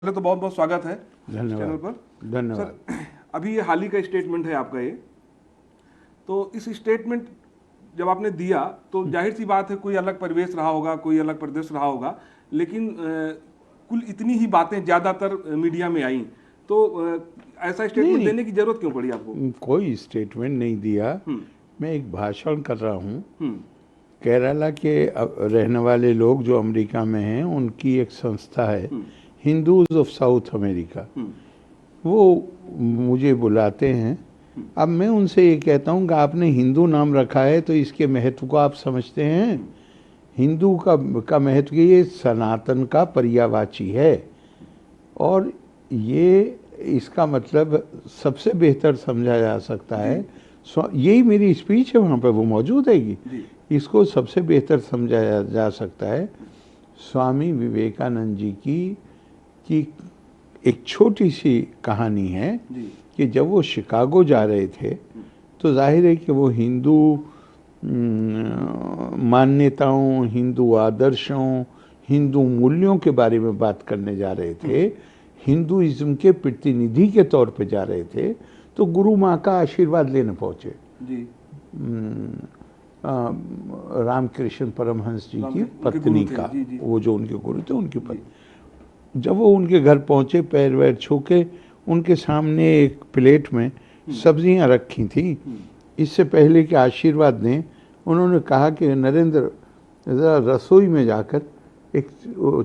पहले तो बहुत बहुत स्वागत है चैनल धन्यवाद। पर। धन्यवाद सर, अभी ये हाल ही का स्टेटमेंट है आपका ये, तो इस स्टेटमेंट जब आपने दिया तो जाहिर सी बात है कोई अलग परिवेश रहा होगा, कोई अलग प्रदेश रहा होगा, लेकिन कुल इतनी ही बातें ज़्यादातर मीडिया में आई, तो ऐसा स्टेटमेंट देने की जरूरत क्यों पड़ी आपको? कोई स्टेटमेंट नहीं दिया। मैं एक भाषण कर रहा हूँ। केरला के रहने वाले लोग जो अमेरिका में हैं, उनकी एक संस्था है हिंदूज ऑफ साउथ अमेरिका, वो मुझे बुलाते हैं। अब मैं उनसे ये कहता हूँ कि आपने हिंदू नाम रखा है तो इसके महत्व को आप समझते हैं? हिंदू का महत्व ये सनातन का पर्यायवाची है, और ये इसका मतलब सबसे बेहतर समझा जा सकता है। यही मेरी स्पीच है, वहाँ पर वो मौजूद है। इसको सबसे बेहतर समझा जा सकता है स्वामी विवेकानंद जी की एक छोटी सी कहानी है कि जब वो शिकागो जा रहे थे तो जाहिर है कि वो हिंदू मान्यताओं, हिंदू आदर्शों, हिंदू मूल्यों के बारे में बात करने जा रहे थे, हिंदुइज्म के प्रतिनिधि के तौर पे जा रहे थे। तो गुरु माँ का आशीर्वाद लेने पहुँचे रामकृष्ण परमहंस जी की पत्नी का, वो जो उनके गुरु थे उनकी पत्नी। जब वो उनके घर पहुंचे, पैर वैर छू के उनके सामने एक प्लेट में सब्जियां रखी थी। इससे पहले कि आशीर्वाद दें, उन्होंने कहा कि नरेंद्र ज़रा रसोई में जाकर एक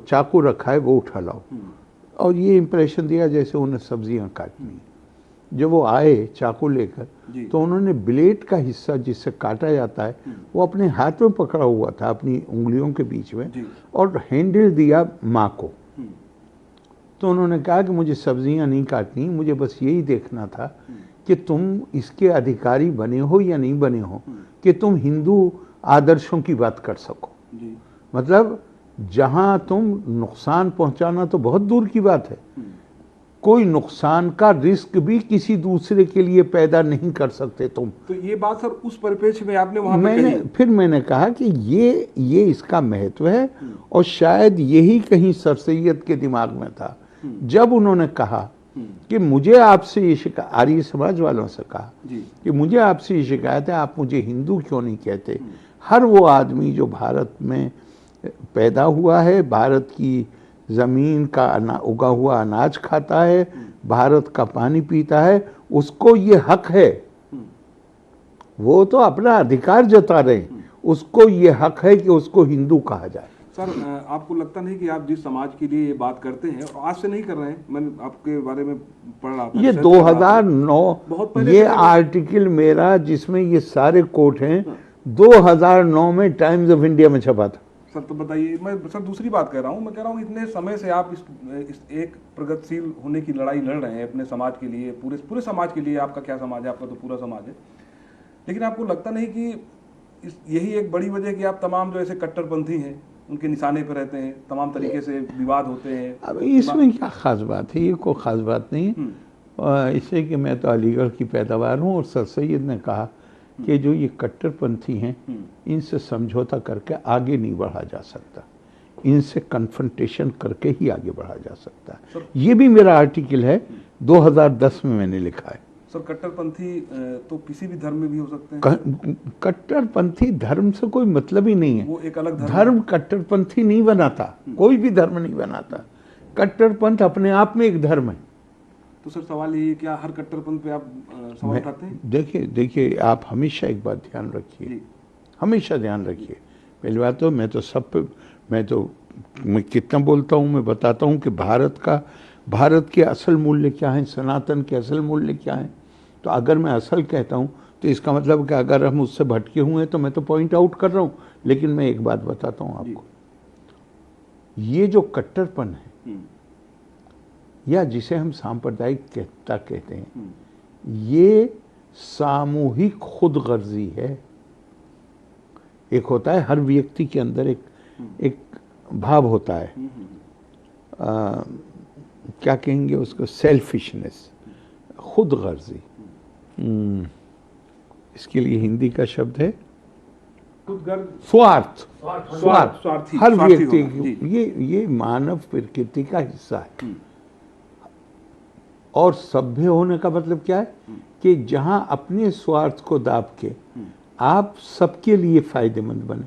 चाकू रखा है वो उठा लाओ, और ये इम्प्रेशन दिया जैसे उन्हें सब्जियां काटनी। जब वो आए चाकू लेकर तो उन्होंने ब्लेड का हिस्सा जिससे काटा जाता है वो अपने हाथ में पकड़ा हुआ था, अपनी उंगलियों के बीच में, और हैंडल दिया माँ को। तो उन्होंने कहा कि मुझे सब्जियां नहीं काटनी, मुझे बस यही देखना था कि तुम इसके अधिकारी बने हो या नहीं बने हो, कि तुम हिंदू आदर्शों की बात कर सको। मतलब जहां तुम नुकसान पहुंचाना तो बहुत दूर की बात है, कोई नुकसान का रिस्क भी किसी दूसरे के लिए पैदा नहीं कर सकते तुम। तो ये बात सर उस परिप्रेक्ष्य में आपने वहां पे कही? फिर मैंने कहा कि ये इसका महत्व है, और शायद यही कहीं सर सैयद के दिमाग में था जब उन्होंने कहा कि मुझे आपसे ये शिकायत, आर्य समाज वालों से कहा कि मुझे आपसे ये शिकायत है, आप मुझे हिंदू क्यों नहीं कहते? हर वो आदमी जो भारत में पैदा हुआ है, भारत की जमीन का उगा हुआ अनाज खाता है, भारत का पानी पीता है, उसको ये हक है, वो तो अपना अधिकार जता रहे हैं, उसको ये हक है कि उसको हिंदू कहा जाए। सर, आपको लगता नहीं कि आप जिस समाज के लिए ये बात करते हैं, और आज से नहीं कर रहे हैं, मैंने आपके बारे में पढ़ रहा था, ये 2009 ये आर्टिकल मेरा जिसमें ये सारे कोट हैं 2009 में टाइम्स ऑफ इंडिया में छपा था। सर तो बताइए, मैं सर दूसरी बात कह रहा हूँ, मैं कह रहा हूँ इतने समय से आप इस एक प्रगतिशील होने की लड़ाई लड़ रहे हैं अपने समाज के लिए, पूरे समाज के लिए। आपका क्या समाज है? आपका तो पूरा समाज है। लेकिन आपको लगता नहीं कि यही एक बड़ी वजह कि आप तमाम जो ऐसे कट्टरपंथी हैं उनके निशाने पर रहते हैं, तमाम तरीके से विवाद होते हैं? अब इसमें क्या खास बात है? ये कोई खास बात नहीं है। इससे कि मैं तो अलीगढ़ की पैदावार हूँ, और सर सैयद ने कहा कि जो ये कट्टरपंथी हैं इनसे समझौता करके आगे नहीं बढ़ा जा सकता, इनसे कन्फ्रंटेशन करके ही आगे बढ़ा जा सकता है। ये भी मेरा आर्टिकल है, 2010 में मैंने लिखा है। सर, कट्टरपंथी तो किसी भी धर्म में भी हो सकते हैं। कट्टरपंथी धर्म से कोई मतलब ही नहीं है, वो एक अलग धर्म कट्टरपंथी नहीं बनाता, कोई भी धर्म नहीं बनाता। कट्टरपंथ अपने आप में एक धर्म है। तो सर सवाल ये, क्या हर कट्टरपंथ पे आप सवाल उठाते हैं? देखिए आप हमेशा एक बात ध्यान रखिए, हमेशा ध्यान रखिए। पहली बात तो मैं कितना बोलता हूँ, मैं बताता हूँ कि भारत के असल मूल्य क्या हैं, सनातन के असल मूल्य क्या हैं। तो अगर मैं असल कहता हूँ तो इसका मतलब कि अगर हम उससे भटके हुए हैं तो मैं तो पॉइंट आउट कर रहा हूँ। लेकिन मैं एक बात बताता हूँ आपको, ये जो कट्टरपन है या जिसे हम सांप्रदायिकता कहते हैं, ये सामूहिक खुदगर्जी है। एक होता है हर व्यक्ति के अंदर एक भाव होता है, क्या कहेंगे उसको, सेल्फिशनेस, खुदगर्जी। इसके लिए हिंदी का शब्द है स्वार्थ। हर व्यक्ति, ये मानव प्रकृति का हिस्सा है। और सभ्य होने का मतलब क्या है कि जहां अपने स्वार्थ को दाब के आप सबके लिए फायदेमंद बने,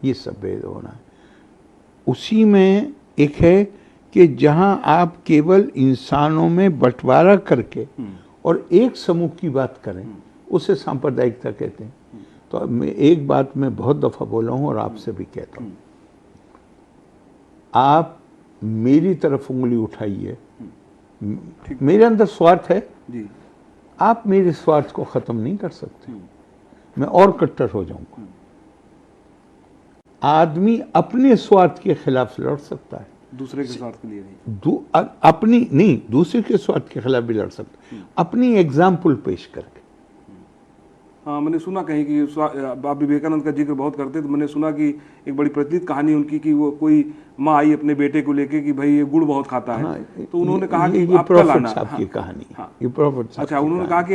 ये सभ्य होना है। उसी में एक है कि जहां आप केवल इंसानों में बंटवारा करके और एक समूह की बात करें, उसे सांप्रदायिकता कहते हैं। तो मैं एक बात मैं बहुत दफा बोला हूं और आपसे भी कहता हूं, आप मेरी तरफ उंगली उठाइए, मेरे अंदर स्वार्थ है जी, आप मेरे स्वार्थ को खत्म नहीं कर सकते, मैं और कट्टर हो जाऊंगा। आदमी अपने स्वार्थ के खिलाफ लड़ सकता है, दूसरे के स्वार्थ के लिए नहीं, अपनी नहीं, दूसरे के स्वार्थ के खिलाफ भी लड़ सकता है, अपनी एग्जाम्पल पेश करके। हाँ, मैंने सुना कहीं कि आप विवेकानंद का जिक्र बहुत करते, तो मैंने सुना कि एक बड़ी प्रचलित कहानी उनकी कि वो कोई माँ आई अपने बेटे को लेके कि भाई ये गुड़ बहुत खाता है। हाँ, तो उन्होंने कहा कि ये आप कल आना। साहब की कहानी। हाँ, ये प्रॉफिट साहब। अच्छा, उन्होंने कहा कि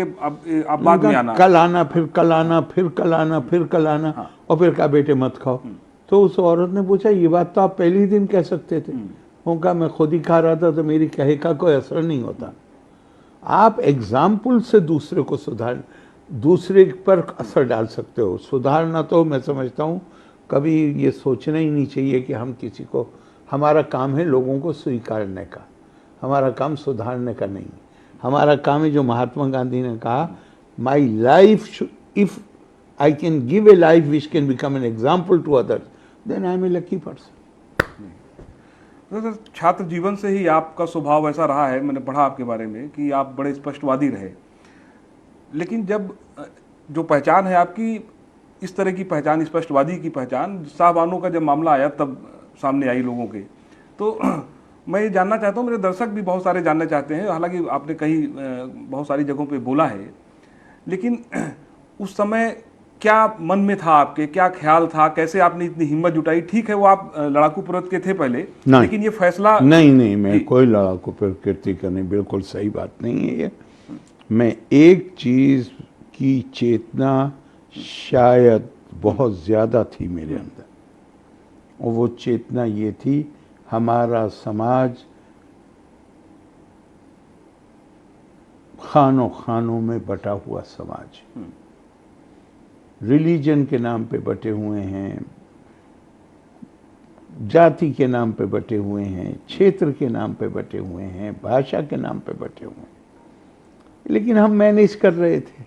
आप बाद में आना, कल आना, फिर कल आना, फिर कल आना, फिर कल आना। हाँ। और फिर कहा बेटे मत खाओ। तो उस औरत ने पूछा ये बात तो आप पहले ही दिन कह सकते थे। उनका मैं खुद ही खा रहा था तो मेरी कहे का कोई असर नहीं होता। आप एग्जाम्पल से दूसरे को सुधार, दूसरे पर असर डाल सकते हो। सुधारना तो मैं समझता हूँ कभी ये सोचना ही नहीं चाहिए कि हम किसी को, हमारा काम है लोगों को स्वीकारने का, हमारा काम सुधारने का नहीं। हमारा काम है जो महात्मा गांधी ने कहा, my life if I can give a life which can become an example to others, then I am a lucky person. Sir, छात्र जीवन से ही आपका स्वभाव ऐसा रहा है, मैंने पढ़ा आपके बारे में कि आप बड़े स्पष्टवादी रहे। लेकिन जब जो पहचान है आपकी, इस तरह की पहचान, स्पष्टवादी की पहचान, साहबानों का जब मामला आया तब सामने आई लोगों के, तो मैं ये जानना चाहता हूँ, मेरे दर्शक भी बहुत सारे जानना चाहते हैं, हालांकि आपने कई बहुत सारी जगहों पे बोला है, लेकिन उस समय क्या मन में था आपके, क्या ख्याल था, कैसे आपने इतनी हिम्मत जुटाई? ठीक है वो आप लड़ाकू प्रवृत्ति के थे पहले, लेकिन ये फैसला नहीं, मैं कोई लड़ाकू प्रवृत्ति का नहीं, बिल्कुल सही बात नहीं है ये। मैं एक चीज की चेतना शायद बहुत ज्यादा थी मेरे अंदर, और वो चेतना ये थी, हमारा समाज खानों खानों में बटा हुआ समाज, रिलीजन के नाम पे बटे हुए हैं, जाति के नाम पे बटे हुए हैं, क्षेत्र के नाम पे बटे हुए हैं, भाषा के नाम पे बटे हुए हैं, लेकिन हम मैनेज कर रहे थे।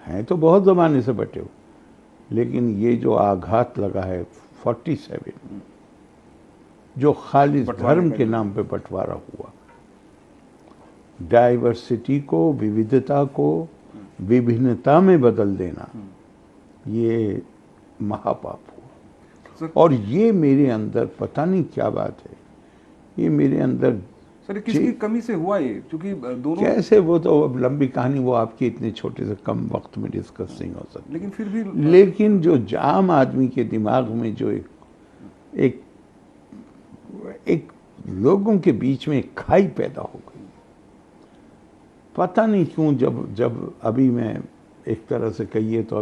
हैं तो बहुत ज़माने से बटे हुए, लेकिन ये जो आघात लगा है 47, जो खालिद धर्म के नाम पे बंटवारा हुआ, डाइवर्सिटी को, विविधता को विभिन्नता में बदल देना, ये महापाप हुआ। और ये मेरे अंदर पता नहीं क्या बात है, ये मेरे अंदर सर किसकी कमी से हुआ ये? क्योंकि दोनों कैसे, वो तो अब लंबी कहानी, वो आपकी इतने छोटे से कम वक्त में डिस्कस नहीं हो सकती। लेकिन फिर भी, लेकिन जो आम आदमी के दिमाग में जो एक लोगों के बीच में एक खाई पैदा हो गई, पता नहीं क्यों। जब अभी मैं एक तरह से कहिए तो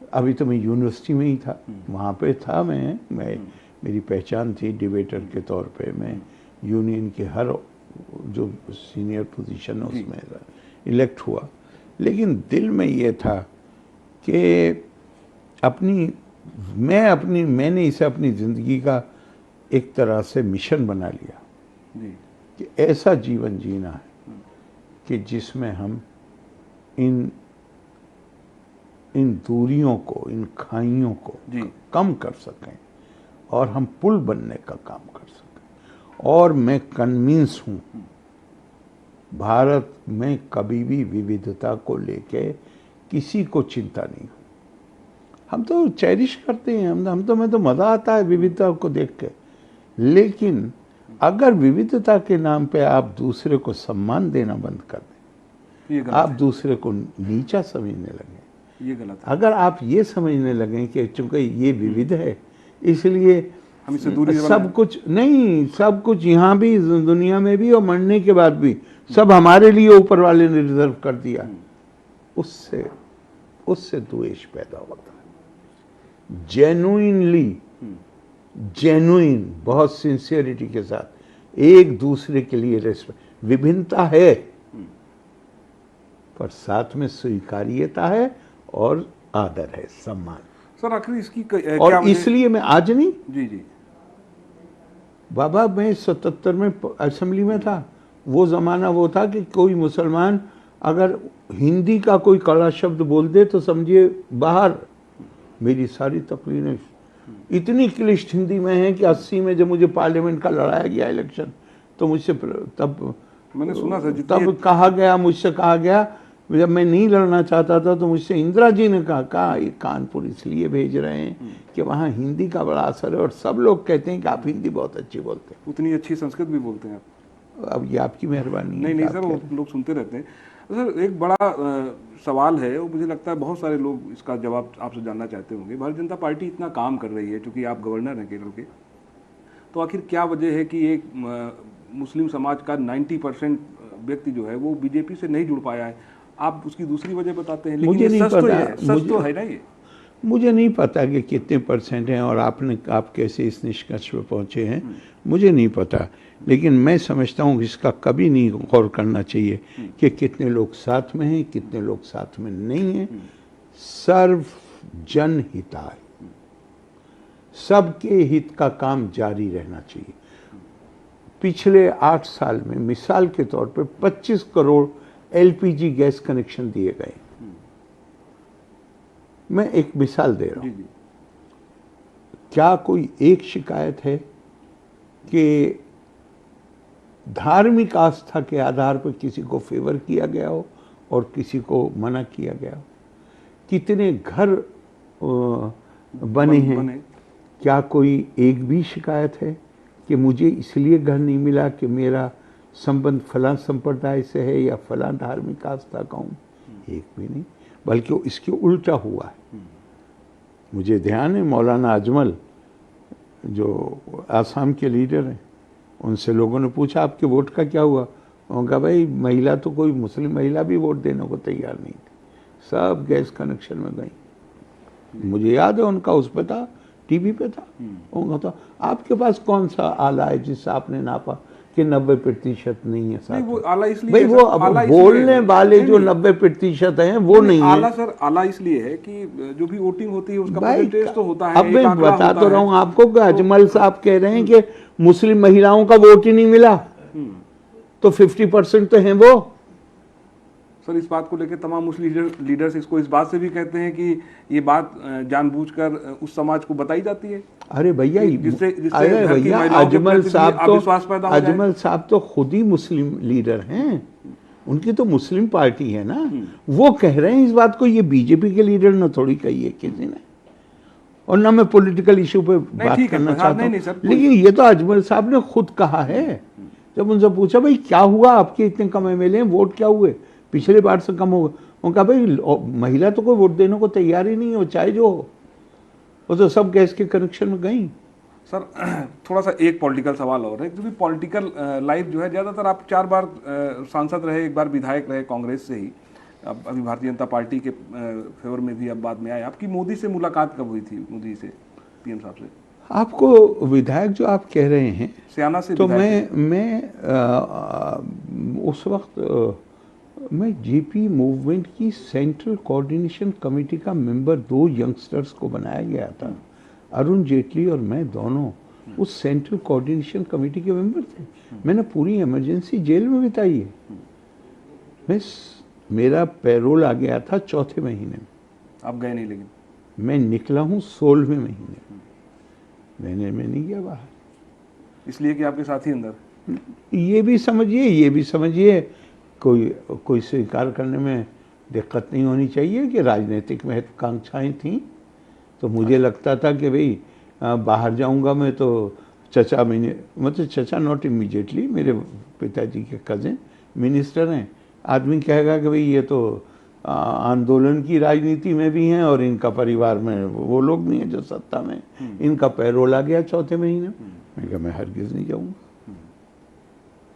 अभी तो मैं यूनिवर्सिटी में ही था, वहाँ पे था मैं मेरी पहचान थी डिबेटर के तौर पे। मैं यूनियन के हर जो सीनियर पोजीशन है उसमें इलेक्ट हुआ, लेकिन दिल में ये था कि मैंने इसे अपनी ज़िंदगी का एक तरह से मिशन बना लिया कि ऐसा जीवन जीना है कि जिसमें हम इन दूरियों को, इन खाइयों को कम कर सकें और हम पुल बनने का काम कर सकें। और मैं कन्विंस हूँ, भारत में कभी भी विविधता को लेके किसी को चिंता नहीं। हम तो चेरिश करते हैं, मैं तो मज़ा आता है विविधता को देख के, लेकिन अगर विविधता के नाम पे आप दूसरे को सम्मान देना बंद कर दें, आप दूसरे को नीचा समझने लगें, ये गलत है। अगर आप ये समझने लगें कि चूंकि ये विविध है इसलिए हम इससे दूरी सब कुछ यहाँ भी दुनिया में भी और मरने के बाद भी सब हमारे लिए ऊपर वाले ने रिजर्व कर दिया, उससे द्वेष पैदा होता है। जेन्युइन, बहुत सिंसियरिटी के साथ एक दूसरे के लिए रेस्पेक्ट, विभिन्नता है पर साथ में स्वीकार्यता है और आदर है, सम्मान। सर आखिर इसकी और इसलिए मैं आज नहीं, जी जी बाबा मैं 77 में असेंबली में था, वो जमाना वो था कि कोई मुसलमान अगर हिंदी का कोई कड़ा शब्द बोल दे तो समझिए बाहर। मेरी सारी तकरीरें इतनी क्लिष्ट हिंदी में है कि 80 में जब मुझे पार्लियामेंट का लड़ाया गया इलेक्शन, तो मुझसे तब मैंने सुना सर, तब कहा गया, मुझसे कहा गया, जब मैं नहीं लड़ना चाहता था तो मुझसे इंदिरा जी ने कहा ये कानपुर इसलिए भेज रहे हैं कि वहाँ हिंदी का बड़ा असर है और सब लोग कहते हैं कि आप हिंदी बहुत अच्छी बोलते हैं। उतनी अच्छी संस्कृत भी बोलते हैं आप? अब ये आपकी मेहरबानी है। नहीं सर, वो लोग सुनते रहते हैं। सर एक बड़ा सवाल है, वो मुझे लगता है बहुत सारे लोग इसका जवाब आपसे जानना चाहते होंगे। भारतीय जनता पार्टी इतना काम कर रही है, चूंकि आप गवर्नर हैं केरल के, तो आखिर क्या वजह है कि एक मुस्लिम समाज का 90% व्यक्ति जो है वो बीजेपी से नहीं जुड़ पाया है? आप उसकी दूसरी वजह बताते हैं, लेकिन मुझे नहीं सच पता, तो है ना ये। मुझे नहीं पता कि कितने % हैं और आप कैसे इस निष्कर्ष पे पहुंचे हैं, मुझे नहीं पता। लेकिन मैं समझता हूँ इसका कभी नहीं गौर करना चाहिए कि कितने लोग साथ में हैं, कितने लोग साथ में नहीं हैं। सर्व जन हिताय, सबके हित का काम जारी रहना चाहिए। पिछले 8 साल में मिसाल के तौर पे 25 करोड़ LPG गैस कनेक्शन दिए गए। मैं एक मिसाल दे रहा हूं। क्या कोई एक शिकायत है कि धार्मिक आस्था के आधार पर किसी को फेवर किया गया हो और किसी को मना किया गया हो? कितने घर बने हैं? क्या कोई एक भी शिकायत है कि मुझे इसलिए घर नहीं मिला कि मेरा संबंध फलां संप्रदाय से है या फलां धार्मिक आस्था का हूँ? एक भी नहीं, बल्कि इसके उल्टा हुआ है। मुझे ध्यान है मौलाना अजमल जो आसाम के लीडर हैं, उनसे लोगों ने पूछा आपके वोट का क्या हुआ? उन्होंने कहा भाई महिला तो कोई मुस्लिम महिला भी वोट देने को तैयार नहीं थी, सब गैस कनेक्शन में गई। मुझे याद है उनका उस पे था, टीवी पे था। उन्होंने कहा आपके पास कौन सा आला है जिससे आपने नापा कि 90% नहीं है? नहीं, वो आला इसलिए भाई वो बोलने वाले जो 90% हैं वो नहीं है। आला सर, आला इसलिए है कि जो भी वोटिंग होती है उसका परसेंटेज तो होता है। अब मैं बता तो रहा हूँ आपको कि अजमल साहब कह रहे हैं कि मुस्लिम महिलाओं का वोट ही नहीं मिला, तो 50% तो हैं वो। सर इस बात को लेकर तमाम मुस्लिम लीडर्स इसको इस बात से भी कहते हैं कि ये बात जानबूझकर उस समाज को बताई जाती है। अरे भैया, अरे भैया अजमल साहब तो खुद ही मुस्लिम लीडर हैं, उनकी तो मुस्लिम पार्टी है ना। वो कह रहे हैं इस बात को, ये बीजेपी के लीडर ने थोड़ी कही है किसी ने। और ना मैं पॉलिटिकल इशू पे बात करना चाहता हूँ, लेकिन ये तो अजमल साहब ने खुद कहा है। जब उनसे पूछा भाई क्या हुआ, आपके इतने कम MLA हैं, वोट क्या हुए, पिछले बार से कम होगा? उन्होंने कहा भाई महिला तो कोई वोट देने को तैयार ही नहीं है, वो चाहे जो हो, वो तो सब गैस के कनेक्शन में गई। सर थोड़ा सा एक पॉलिटिकल सवाल और है, क्योंकि पॉलिटिकल लाइफ जो है, ज़्यादातर आप 4 बार सांसद रहे, 1 बार विधायक रहे कांग्रेस से ही, अब अभी भारतीय जनता पार्टी के फेवर में भी अब बाद में आए। आपकी मोदी से मुलाकात कब हुई थी, मोदी से, PM साहब से? आपको विधायक जो आप कह रहे हैं सियाना से, तो मैं उस वक्त मैं JP मूवमेंट की सेंट्रल कोऑर्डिनेशन कमेटी का मेंबर 2 यंगस्टर्स को बनाया गया था। अरुण जेटली और मैं दोनों उस सेंट्रल कोऑर्डिनेशन कमेटी के मेंबर थे। मैंने पूरी इमरजेंसी जेल में बिताई है। मेरा पैरोल आ गया था 4थे महीने में। आप गए नहीं? लेकिन मैं निकला हूँ 16वें महीने में नहीं गया बाहर, इसलिए कि आपके साथी अंदर। ये भी समझिए कोई स्वीकार करने में दिक्कत नहीं होनी चाहिए कि राजनीतिक महत्वाकांक्षाएं थीं। तो मुझे लगता था कि भाई बाहर जाऊंगा मैं तो चचा, मतलब चचा नॉट इमीडिएटली, मेरे पिताजी के कज़न मिनिस्टर हैं। आदमी कहेगा कि भाई ये तो आंदोलन की राजनीति में भी हैं और इनका परिवार में वो लोग नहीं है जो सत्ता में, इनका पैरोल आ गया 4थे महीने। मैं कहा मैं हरगिज़ नहीं जाऊंगा।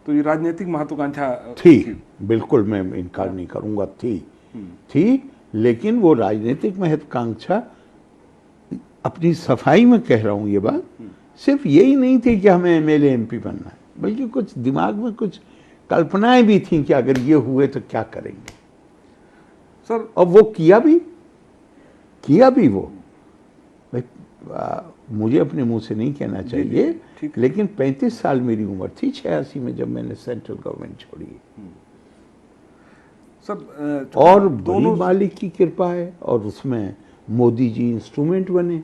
तो ये राजनीतिक महत्वाकांक्षा थी, बिल्कुल मैं इनकार नहीं करूंगा, थी, लेकिन वो राजनीतिक महत्वाकांक्षा, अपनी सफाई में कह रहा हूं ये बात, सिर्फ यही नहीं थी कि हमें MLA MP बनना है, बल्कि कुछ दिमाग में कुछ कल्पनाएं भी थी कि अगर ये हुए तो क्या करेंगे सर। और वो किया भी वो भाई, मुझे अपने मुंह से नहीं कहना चाहिए, लेकिन 35 साल मेरी उम्र थी 86 में जब मैंने सेंट्रल गवर्नमेंट छोड़ी। सब और दोनों मालिक की कृपा है, और उसमें मोदी जी इंस्ट्रूमेंट बने।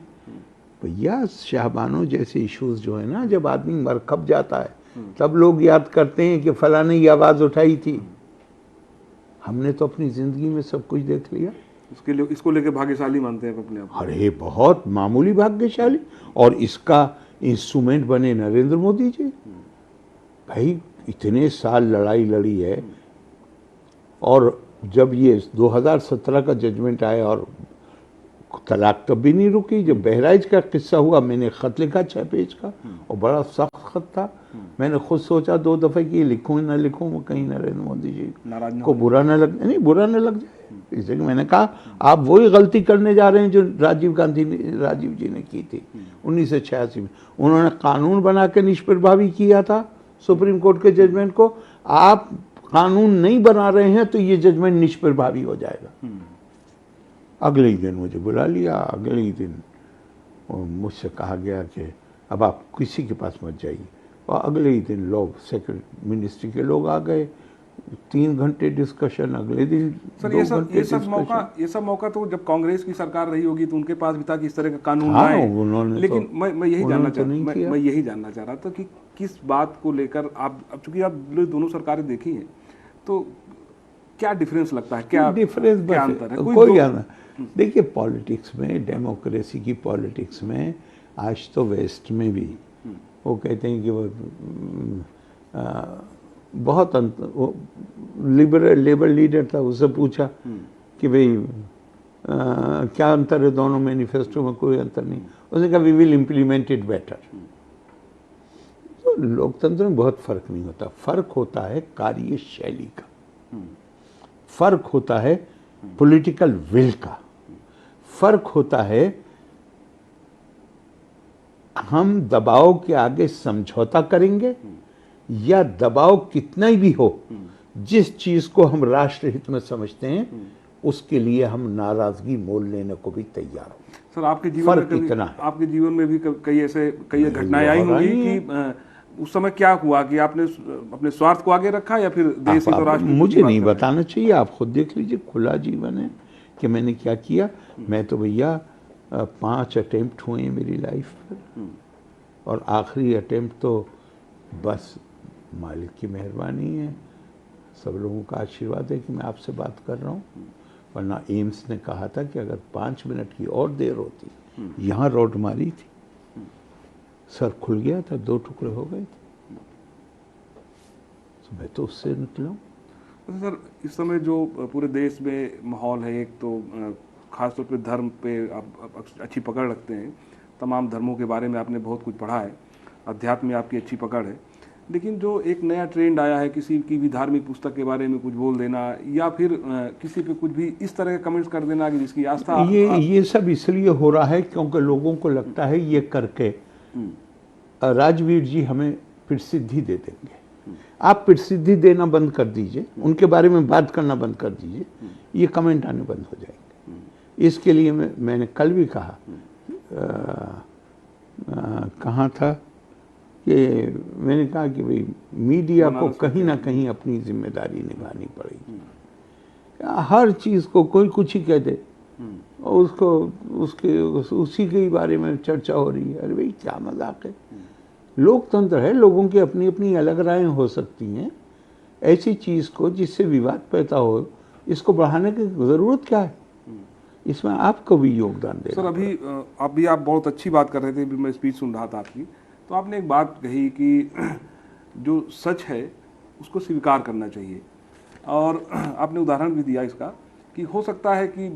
भैया शाहबानो जैसे इश्यूज जो है ना, जब आदमी मर खप जाता है तब लोग याद करते हैं कि फला ने ये आवाज उठाई थी। हमने तो अपनी जिंदगी में सब कुछ देख लिया। इसको लेके भाग्यशाली मानते हैं अपने आप? अरे बहुत मामूली भाग्यशाली। और इसका इंस्ट्रूमेंट बने नरेंद्र मोदी जी। भाई इतने साल लड़ाई लड़ी है, और जब ये 2017 का जजमेंट आया और तलाक तब भी नहीं रुकी। जब बहराइच का किस्सा हुआ, मैंने खत लिखा 6 पेज का, और बड़ा सख्त खत था। मैंने खुद सोचा 2 दफे कि लिखूं ना लिखूं, कहीं नरेंद्र मोदी जी को बुरा न लग जाए। इसलिए मैंने कहा आप वही गलती करने जा रहे हैं जो राजीव जी ने की थी 1986 में। उन्होंने कानून बना के निष्प्रभावी किया था सुप्रीम कोर्ट के जजमेंट को। आप कानून नहीं बना रहे हैं तो ये जजमेंट निष्प्रभावी हो जाएगा। अगले ही दिन मुझे बुला लिया। अगले ही दिन मुझसे कहा गया कि अब आप किसी के पास मत जाइए। और अगले ही दिन लोग सेक्रेटरी मिनिस्ट्री के लोग आ गए, 3 घंटे डिस्कशन। अगले दिन सर ये सब मौका तो जब कांग्रेस की सरकार रही होगी तो उनके पास भी था कि इस तरह का कानून आए। लेकिन तो, मैं यही जानना चाह रहा था कि किस बात को लेकर आप, अब चूंकि आप दोनों सरकारें देखी हैं, तो क्या डिफरेंस लगता है? क्या अंतर है? कोई आना। देखिए पॉलिटिक्स में, डेमोक्रेसी की पॉलिटिक्स में, आज तो वेस्ट में भी वो कहते हैं कि वो बहुत वो लिबरल लीडर था, उससे पूछा कि भाई क्या अंतर है दोनों मैनिफेस्टो में? कोई अंतर नहीं। उसने कहा we will implement it better. तो लोकतंत्र में बहुत फर्क नहीं होता। फर्क होता है कार्यशैली का, फर्क होता है पॉलिटिकल विल का, फर्क होता है हम दबाव के आगे समझौता करेंगे या दबाव कितना ही भी हो, जिस चीज को हम राष्ट्र हित में समझते हैं उसके लिए हम नाराजगी मोल लेने को भी तैयार हो। सर आपके जीवन में भी कई घटनाएं आई होंगी कि उस समय क्या हुआ कि आपने अपने स्वार्थ को आगे रखा या फिर देश हित और राष्ट्र? मुझे नहीं बताना चाहिए, आप खुद देख लीजिए। खुला जीवन है कि मैंने क्या किया। मैं तो भैया 5 अटेम्प्ट हुए हैं मेरी लाइफ पर, और आखिरी अटेम्प्ट तो बस मालिक की मेहरबानी है, सब लोगों का आशीर्वाद है कि मैं आपसे बात कर रहा हूँ। वरना एम्स ने कहा था कि अगर 5 मिनट की और देर होती, यहाँ रोड मारी थी, सर खुल गया था, 2 टुकड़े हो गए थे। तो मैं तो उससे निकला हूँ। सर इस समय जो पूरे देश में माहौल है, एक तो खासतौर पे धर्म पे आप अच्छी पकड़ रखते हैं, तमाम धर्मों के बारे में आपने बहुत कुछ पढ़ा है, अध्यात्म में आपकी अच्छी पकड़ है, लेकिन जो एक नया ट्रेंड आया है किसी की भी धार्मिक पुस्तक के बारे में कुछ बोल देना या फिर किसी पे कुछ भी इस तरह के कमेंट्स कर देना कि जिसकी आस्था, ये सब इसलिए हो रहा है क्योंकि लोगों को लगता है ये करके राजवीर जी हमें प्रसिद्धि दे देंगे। आप प्रसिद्धि देना बंद कर दीजिए, उनके बारे में बात करना बंद कर दीजिए, ये कमेंट आने बंद हो जाएंगे। इसके लिए मैंने कल भी कहा, कहाँ था कि मैंने कहा कि भाई मीडिया को कहीं ना कहीं अपनी जिम्मेदारी निभानी पड़ेगी। हर चीज़ को कोई कुछ ही कह दे और उसी के बारे में चर्चा हो रही है। अरे भाई क्या मजाक है। लोकतंत्र है, लोगों की अपनी अपनी अलग राय हो सकती हैं। ऐसी चीज़ को जिससे विवाद पैदा हो, इसको बढ़ाने की ज़रूरत क्या है? इसमें आपको भी योगदान देना। सर आप बहुत अच्छी बात कर रहे थे, मैं स्पीच सुन रहा था आपकी, तो आपने एक बात कही कि जो सच है उसको स्वीकार करना चाहिए, और आपने उदाहरण भी दिया इसका कि हो सकता है कि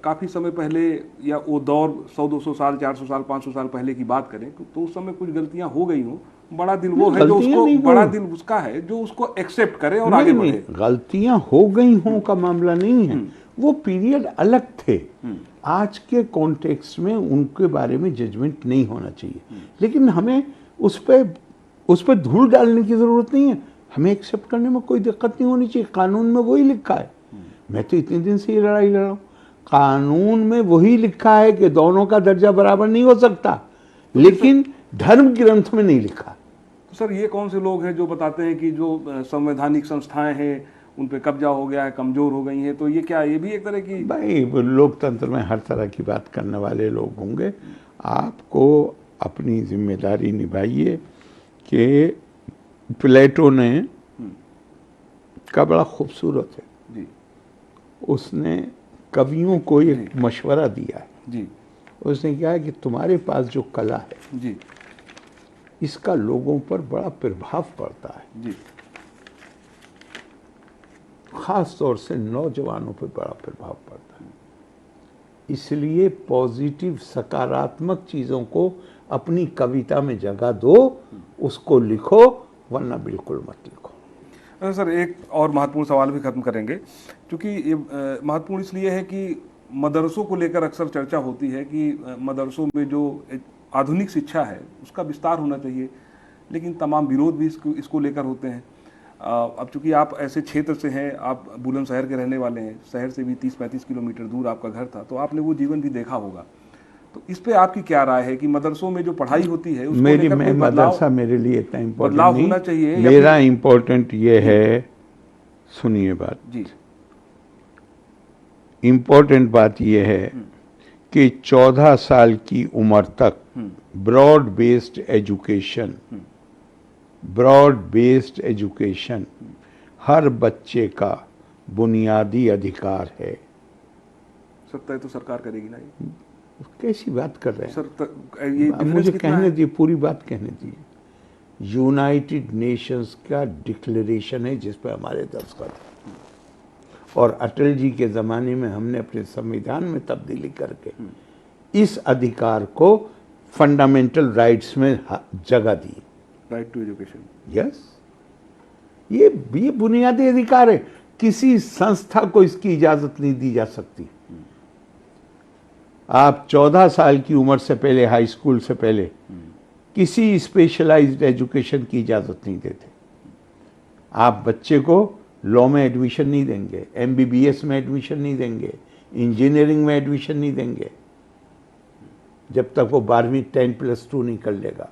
काफ़ी समय पहले या वो दौर 100-200 साल 400 साल 500 साल पहले की बात करें तो उस समय कुछ गलतियां हो गई हों। बड़ा दिल वो है जो उसको, बड़ा दिल उसका है जो उसको एक्सेप्ट करे और आगे बढ़े। गलतियां हो गई हों का मामला नहीं है, वो पीरियड अलग थे। आज के कॉन्टेक्स्ट में उनके बारे में जजमेंट नहीं होना चाहिए, लेकिन हमें उस पर उस पर धूल डालने की जरूरत नहीं है, हमें एक्सेप्ट करने में कोई दिक्कत नहीं होनी चाहिए। कानून में वही लिखा है। मैं तो इतने दिन से ये लड़ाई लड़ रहा हूँ, कानून में वही लिखा है कि दोनों का दर्जा बराबर नहीं हो सकता, लेकिन धर्म ग्रंथ में नहीं लिखा। तो सर ये कौन से लोग हैं जो बताते हैं कि जो संवैधानिक संस्थाएं हैं उन पे कब्जा हो गया है, कमजोर हो गई हैं, तो ये क्या, ये भी एक तरह की? भाई लोकतंत्र में हर तरह की बात करने वाले लोग होंगे। आपको अपनी जिम्मेदारी निभाइए कि प्लेटो ने का बड़ा खूबसूरत है जी, उसने कवियों को एक मशवरा दिया है जी। उसने कहा कि तुम्हारे पास जो कला है जी, इसका लोगों पर बड़ा प्रभाव पड़ता है जी, खास तौर से नौजवानों पर बड़ा प्रभाव पड़ता है। इसलिए पॉजिटिव सकारात्मक चीज़ों को अपनी कविता में जगह दो, उसको लिखो, वरना बिल्कुल मत लिखो। सर एक और महत्वपूर्ण सवाल भी खत्म करेंगे, क्योंकि ये महत्वपूर्ण इसलिए है कि मदरसों को लेकर अक्सर चर्चा होती है कि मदरसों में जो आधुनिक शिक्षा है उसका विस्तार होना चाहिए, लेकिन तमाम विरोध भी इसको लेकर होते हैं। अब चूंकि आप ऐसे क्षेत्र से हैं, आप बुलंदशहर के रहने वाले हैं, शहर से भी 30-35 किलोमीटर दूर आपका घर था, तो आपने वो जीवन भी देखा होगा। तो इस पे आपकी क्या राय है कि मदरसों में जो पढ़ाई होती है उसको लेकर मदरसा मेरे लिए इतना इम्पोर्टेंट बदलाव होना चाहिए? मेरा इम्पोर्टेंट ये है, सुनिए बात जी, इम्पोर्टेंट बात ये है कि 14 साल की उम्र तक ब्रॉड बेस्ड एजुकेशन हर बच्चे का बुनियादी अधिकार है। सकता है तो सरकार करेगी ना? ये कैसी बात कर रहे हैं सर? ये मुझे कहने दीजिए, पूरी बात कहने दीजिए। यूनाइटेड नेशंस का डिक्लेरेशन है जिस पर हमारे दस्तखत है, और अटल जी के ज़माने में हमने अपने संविधान में तब्दीली करके इस अधिकार को फंडामेंटल राइट्स में जगह दी, राइट टू एजुकेशन। यस, ये बुनियादी अधिकार है, किसी संस्था को इसकी इजाज़त नहीं दी जा सकती। आप 14 साल की उम्र से पहले, हाई स्कूल से पहले किसी स्पेशलाइज्ड एजुकेशन की इजाज़त नहीं देते। आप बच्चे को लॉ में एडमिशन नहीं देंगे, MBBS में एडमिशन नहीं देंगे, इंजीनियरिंग में एडमिशन नहीं देंगे जब तक वो 12वीं 10+2 नहीं कर लेगा।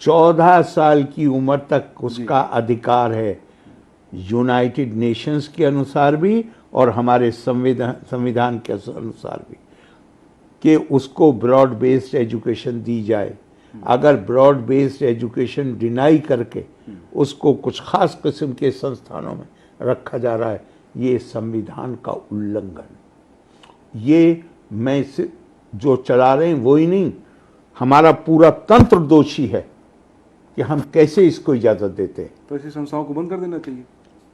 14 साल की उम्र तक उसका अधिकार है, यूनाइटेड नेशंस के अनुसार भी और हमारे संविधान के अनुसार भी, कि उसको ब्रॉड बेस्ड एजुकेशन दी जाए। अगर ब्रॉड बेस्ड एजुकेशन डिनाई करके उसको कुछ खास किस्म के संस्थानों में रखा जा रहा है, ये संविधान का उल्लंघन। ये मैं जो चला रहे हैं वो ही नहीं, हमारा पूरा तंत्र दोषी है कि हम कैसे इसको इजाज़त देते हैं। तो ऐसी संस्थाओं को बंद कर देना चाहिए।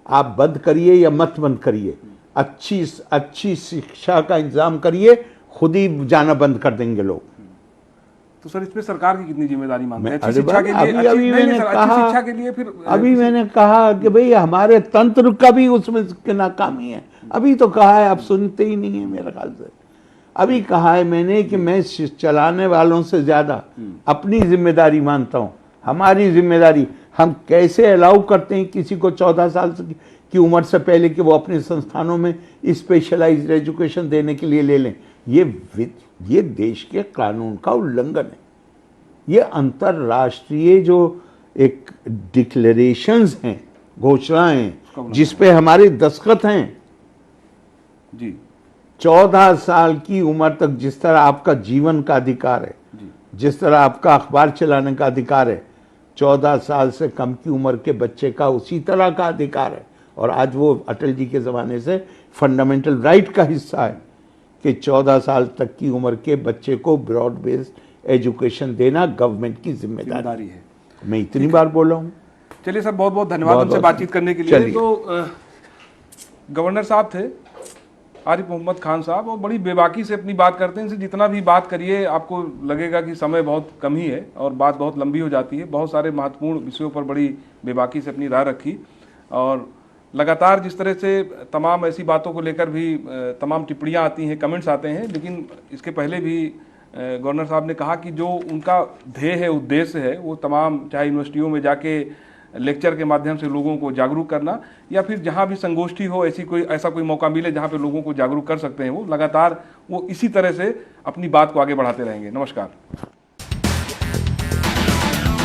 आप बंद करिए या मत बंद करिए, अच्छी शिक्षा का इंतजाम करिए, खुद ही जाना बंद कर देंगे लोग। तो सर इसमें सरकार की कितनी जिम्मेदारी मानते हैं? अभी मैंने कहा कि भाई हमारे तंत्र का भी उसमें नाकामी है। अभी तो कहा है, आप सुनते ही नहीं है मेरे ख्याल से। अभी कहा है मैंने कि मैं चलाने वालों से ज्यादा अपनी जिम्मेदारी मानता हूँ। हमारी जिम्मेदारी, हम कैसे अलाउ करते हैं किसी को 14 साल की उम्र से पहले कि वो अपने संस्थानों में स्पेशलाइज्ड एजुकेशन देने के लिए ले लें। ये देश के कानून का उल्लंघन है। ये अंतर्राष्ट्रीय जो एक डिक्लेरेशंस हैं, घोषणाएं हैं, जिस पे हमारे दस्तखत हैं जी। 14 साल की उम्र तक जिस तरह आपका जीवन का अधिकार है, जिस तरह आपका अखबार चलाने का अधिकार है, 14 साल से कम की उम्र के बच्चे का उसी तरह का अधिकार है। और आज वो अटल जी के ज़माने से फंडामेंटल राइट का हिस्सा है कि 14 साल तक की उम्र के बच्चे को ब्रॉड बेस्ड एजुकेशन देना गवर्नमेंट की जिम्मेदारी है। मैं इतनी बार बोला हूँ। चलिए सर, बहुत बहुत धन्यवाद हमसे बातचीत करने के लिए। तो गवर्नर साहब थे आरिफ मोहम्मद खान साहब, और बड़ी बेबाकी से अपनी बात करते हैं। इनसे जितना भी बात करिए आपको लगेगा कि समय बहुत कम ही है और बात बहुत लंबी हो जाती है। बहुत सारे महत्वपूर्ण विषयों पर बड़ी बेबाकी से अपनी राय रखी, और लगातार जिस तरह से तमाम ऐसी बातों को लेकर भी तमाम टिप्पणियां आती हैं, कमेंट्स आते हैं, लेकिन इसके पहले भी गवर्नर साहब ने कहा कि जो उनका ध्येय है, उद्देश्य है, वो तमाम चाहे यूनिवर्सिटियों में जाके लेक्चर के माध्यम से लोगों को जागरूक करना या फिर जहाँ भी संगोष्ठी हो, ऐसा कोई मौका मिले जहाँ पे लोगों को जागरूक कर सकते हैं, वो लगातार वो इसी तरह से अपनी बात को आगे बढ़ाते रहेंगे। नमस्कार।